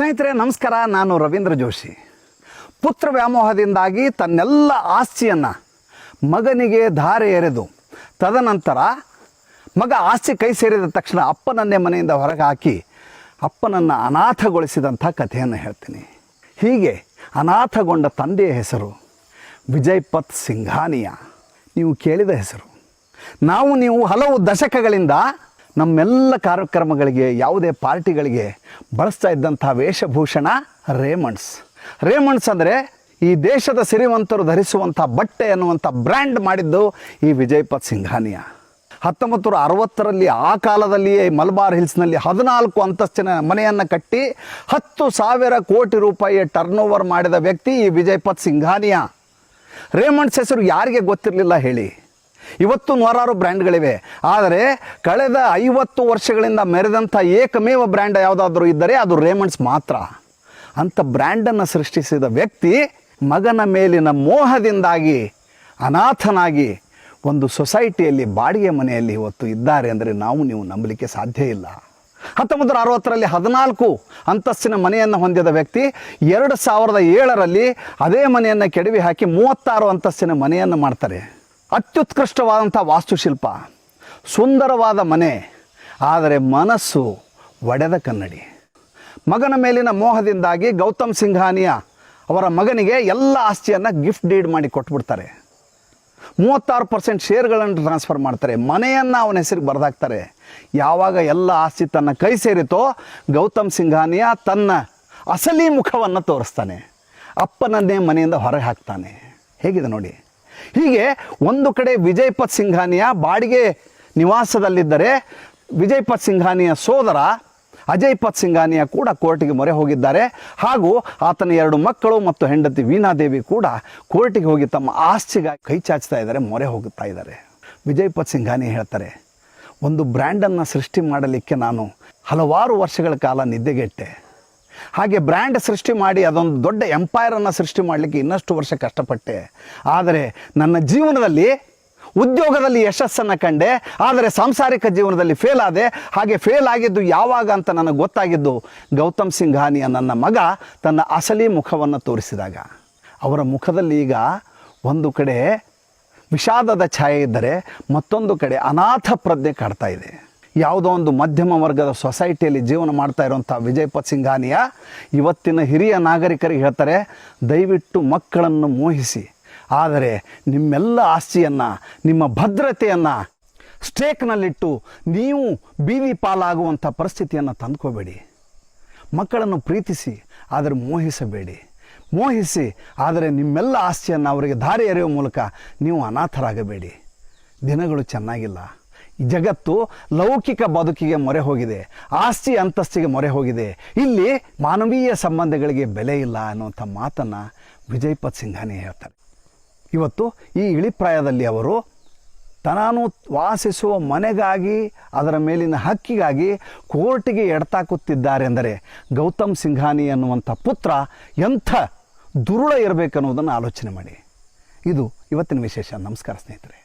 ಸ್ನೇಹಿತರೆ ನಮಸ್ಕಾರ. ನಾನು ರವೀಂದ್ರ ಜೋಶಿ. ಪುತ್ರ ವ್ಯಾಮೋಹದಿಂದಾಗಿ ತನ್ನೆಲ್ಲ ಆಸ್ತಿಯನ್ನು ಮಗನಿಗೆ ಧಾರೆ ಎರೆದು ತದನಂತರ ಮಗ ಆಸ್ತಿ ಕೈ ಸೇರಿದ ತಕ್ಷಣ ಅಪ್ಪನನ್ನೇ ಮನೆಯಿಂದ ಹೊರಗೆ ಹಾಕಿ ಅಪ್ಪನನ್ನು ಅನಾಥಗೊಳಿಸಿದಂಥ ಕಥೆಯನ್ನು ಹೇಳ್ತೀನಿ. ಹೀಗೆ ಅನಾಥಗೊಂಡ ತಂದೆಯ ಹೆಸರು ವಿಜಯಪತ್ ಸಿಂಘಾನಿಯಾ. ನೀವು ಕೇಳಿದ ಹೆಸರು. ನೀವು ಹಲವು ದಶಕಗಳಿಂದ ನಮ್ಮೆಲ್ಲ ಕಾರ್ಯಕ್ರಮಗಳಿಗೆ, ಯಾವುದೇ ಪಾರ್ಟಿಗಳಿಗೆ ಬಳಸ್ತಾ ಇದ್ದಂಥ ವೇಷಭೂಷಣ ರೇಮಂಡ್ಸ್ ಅಂದರೆ ಈ ದೇಶದ ಸಿರಿವಂತರು ಧರಿಸುವಂಥ ಬಟ್ಟೆ ಅನ್ನುವಂಥ ಬ್ರ್ಯಾಂಡ್ ಮಾಡಿದ್ದು ಈ ವಿಜಯಪತ್ ಸಿಂಘಾನಿಯಾ. 1960ರಲ್ಲಿ ಆ ಕಾಲದಲ್ಲಿಯೇ ಮಲಬಾರ್ ಹಿಲ್ಸ್ನಲ್ಲಿ 14 ಅಂತಸ್ತಿನ ಮನೆಯನ್ನು ಕಟ್ಟಿ 10,000 ಕೋಟಿ ರೂಪಾಯಿ ಟರ್ನ್ ಓವರ್ ಮಾಡಿದ ವ್ಯಕ್ತಿ ಈ ವಿಜಯಪತ್ ಸಿಂಘಾನಿಯಾ. ರೇಮಂಡ್ಸ್ ಹೆಸರು ಯಾರಿಗೆ ಗೊತ್ತಿರಲಿಲ್ಲ ಹೇಳಿ? ಇವತ್ತು ನೂರಾರು ಬ್ರ್ಯಾಂಡ್ಗಳಿವೆ, ಆದರೆ ಕಳೆದ 50 ವರ್ಷಗಳಿಂದ ಮೆರೆದಂಥ ಏಕಮೇವ ಬ್ರ್ಯಾಂಡ್ ಯಾವುದಾದ್ರೂ ಇದ್ದರೆ ಅದು ರೇಮಂಡ್ಸ್ ಮಾತ್ರ. ಅಂಥ ಬ್ರ್ಯಾಂಡನ್ನು ಸೃಷ್ಟಿಸಿದ ವ್ಯಕ್ತಿ ಮಗನ ಮೇಲಿನ ಮೋಹದಿಂದಾಗಿ ಅನಾಥನಾಗಿ ಒಂದು ಸೊಸೈಟಿಯಲ್ಲಿ ಬಾಡಿಗೆ ಮನೆಯಲ್ಲಿ ಇವತ್ತು ಇದ್ದಾರೆ ಅಂದರೆ ನೀವು ನಂಬಲಿಕ್ಕೆ ಸಾಧ್ಯ ಇಲ್ಲ. 1960ರಲ್ಲಿ 14 ಅಂತಸ್ತಿನ ಮನೆಯನ್ನು ಹೊಂದಿದ ವ್ಯಕ್ತಿ 2007ರಲ್ಲಿ ಅದೇ ಮನೆಯನ್ನು ಕೆಡವಿ ಹಾಕಿ 36 ಅಂತಸ್ತಿನ ಮನೆಯನ್ನು ಮಾಡ್ತಾರೆ. ಅತ್ಯುತ್ಕೃಷ್ಟವಾದಂಥ ವಾಸ್ತುಶಿಲ್ಪ, ಸುಂದರವಾದ ಮನೆ, ಆದರೆ ಮನಸ್ಸು ಒಡೆದ ಕನ್ನಡಿ. ಮಗನ ಮೇಲಿನ ಮೋಹದಿಂದಾಗಿ ಗೌತಮ್ ಸಿಂಘಾನಿಯಾ ಅವರ ಮಗನಿಗೆ ಎಲ್ಲ ಆಸ್ತಿಯನ್ನು ಗಿಫ್ಟ್ ಡೀಡ್ ಮಾಡಿ ಕೊಟ್ಬಿಡ್ತಾರೆ. 36% ಶೇರ್ಗಳನ್ನು ಟ್ರಾನ್ಸ್ಫರ್ ಮಾಡ್ತಾರೆ. ಮನೆಯನ್ನು ಅವನ ಹೆಸರಿಗೆ ಬರೆದಾಕ್ತಾರೆ. ಯಾವಾಗ ಎಲ್ಲ ಆಸ್ತಿ ತನ್ನ ಕೈ ಸೇರಿತೋ ಗೌತಮ್ ಸಿಂಘಾನಿಯಾ ತನ್ನ ಅಸಲಿ ಮುಖವನ್ನು ತೋರಿಸ್ತಾನೆ. ಅಪ್ಪನನ್ನೇ ಮನೆಯಿಂದ ಹೊರಗೆ ಹಾಕ್ತಾನೆ. ಹೇಗಿದೆ ನೋಡಿ. ಹೀಗೆ ಒಂದು ಕಡೆ ವಿಜಯಪತ್ ಸಿಂಘಾನಿಯಾ ಬಾಡಿಗೆ ನಿವಾಸದಲ್ಲಿದ್ದರೆ, ವಿಜಯಪತ್ ಸಿಂಘಾನಿಯಾ ಸೋದರ ಅಜಯ್ಪತ್ ಸಿಂಘಾನಿಯಾ ಕೂಡ ಕೋರ್ಟಿಗೆ ಮೊರೆ ಹೋಗಿದ್ದಾರೆ. ಹಾಗೂ ಆತನ 2 ಮಕ್ಕಳು ಮತ್ತು ಹೆಂಡತಿ ವೀಣಾದೇವಿ ಕೂಡ ಕೋರ್ಟಿಗೆ ಹೋಗಿ ತಮ್ಮ ಆಸ್ತಿಗಾಗಿ ಕೈ ಚಾಚ್ತಾ ಇದ್ದಾರೆ, ಮೊರೆ ಹೋಗುತ್ತಾ ಇದ್ದಾರೆ. ವಿಜಯಪತ್ ಸಿಂಘಾನಿಯಾ ಹೇಳ್ತಾರೆ, ಒಂದು ಬ್ರ್ಯಾಂಡನ್ನು ಸೃಷ್ಟಿ ಮಾಡಲಿಕ್ಕೆ ನಾನು ಹಲವಾರು ವರ್ಷಗಳ ಕಾಲ ನಿದ್ದೆಗೆಟ್ಟೆ. ಹಾಗೆ ಬ್ರ್ಯಾಂಡ್ ಸೃಷ್ಟಿ ಮಾಡಿ ಅದೊಂದು ದೊಡ್ಡ ಎಂಪೈರನ್ನು ಸೃಷ್ಟಿ ಮಾಡಲಿಕ್ಕೆ ಇನ್ನಷ್ಟು ವರ್ಷ ಕಷ್ಟಪಟ್ಟೆ. ಆದರೆ ನನ್ನ ಜೀವನದಲ್ಲಿ ಉದ್ಯೋಗದಲ್ಲಿ ಯಶಸ್ಸನ್ನು ಕಂಡೆ, ಆದರೆ ಸಾಂಸಾರಿಕ ಜೀವನದಲ್ಲಿ ಫೇಲ್ ಆದೆ. ಹಾಗೆ ಫೇಲ್ ಆಗಿದ್ದು ಯಾವಾಗ ಅಂತ ನನಗೆ ಗೊತ್ತಾಗಿದ್ದು ಗೌತಮ್ ಸಿಂಘಾನಿಯಾ ನನ್ನ ಮಗ ತನ್ನ ಅಸಲಿ ಮುಖವನ್ನು ತೋರಿಸಿದಾಗ. ಅವರ ಮುಖದಲ್ಲಿ ಈಗ ಒಂದು ಕಡೆ ವಿಷಾದದ ಛಾಯೆ ಇದ್ದರೆ, ಮತ್ತೊಂದು ಕಡೆ ಅನಾಥ ಪ್ರಜ್ಞೆ ಕಾಡ್ತಾ ಇದೆ. ಯಾವುದೋ ಒಂದು ಮಧ್ಯಮ ವರ್ಗದ ಸೊಸೈಟಿಯಲ್ಲಿ ಜೀವನ ಮಾಡ್ತಾ ಇರುವಂಥ ವಿಜಯಪತ್ ಸಿಂಘಾನಿಯಾ ಇವತ್ತಿನ ಹಿರಿಯ ನಾಗರಿಕರಿಗೆ ಹೇಳ್ತಾರೆ, ದಯವಿಟ್ಟು ಮಕ್ಕಳನ್ನು ಮೋಹಿಸಿ, ಆದರೆ ನಿಮ್ಮೆಲ್ಲ ಆಸ್ತಿಯನ್ನು, ನಿಮ್ಮ ಭದ್ರತೆಯನ್ನು ಸ್ಟೇಕ್ನಲ್ಲಿಟ್ಟು ನೀವು ಬೀದಿ ಪಾಲಾಗುವಂಥ ಪರಿಸ್ಥಿತಿಯನ್ನು ತಂದ್ಕೋಬೇಡಿ. ಮಕ್ಕಳನ್ನು ಪ್ರೀತಿಸಿ, ಆದರೆ ಮೋಹಿಸಬೇಡಿ. ಮೋಹಿಸಿ, ಆದರೆ ನಿಮ್ಮೆಲ್ಲ ಆಸ್ತಿಯನ್ನು ಅವರಿಗೆ ದಾರಿ ಎರೆಯುವ ಮೂಲಕ ನೀವು ಅನಾಥರಾಗಬೇಡಿ. ದಿನಗಳು ಚೆನ್ನಾಗಿಲ್ಲ. ಜಗತ್ತು ಲೌಕಿಕ ಬದುಕಿಗೆ ಮೊರೆ ಹೋಗಿದೆ, ಆಸ್ತಿ ಅಂತಸ್ತಿಗೆ ಮೊರೆ ಹೋಗಿದೆ. ಇಲ್ಲಿ ಮಾನವೀಯ ಸಂಬಂಧಗಳಿಗೆ ಬೆಲೆ ಇಲ್ಲ ಅನ್ನುವಂಥ ಮಾತನ್ನು ವಿಜಯಪತ್ ಸಿಂಘಾನಿಯಾ ಹೇಳ್ತಾರೆ. ಇವತ್ತು ಈ ಇಳಿಪ್ರಾಯದಲ್ಲಿ ಅವರು ತಾನು ವಾಸಿಸುವ ಮನೆಗಾಗಿ, ಅದರ ಮೇಲಿನ ಹಕ್ಕಿಗಾಗಿ ಕೋರ್ಟಿಗೆ ಎಡತಾಕುತ್ತಿದ್ದಾರೆ ಎಂದರೆ ಗೌತಮ್ ಸಿಂಘಾನಿಯಾ ಅನ್ನುವಂಥ ಪುತ್ರ ಎಂಥ ದುರುಳ ಇರಬೇಕನ್ನುವುದನ್ನು ಆಲೋಚನೆ ಮಾಡಿ. ಇದು ಇವತ್ತಿನ ವಿಶೇಷ. ನಮಸ್ಕಾರ ಸ್ನೇಹಿತರೆ.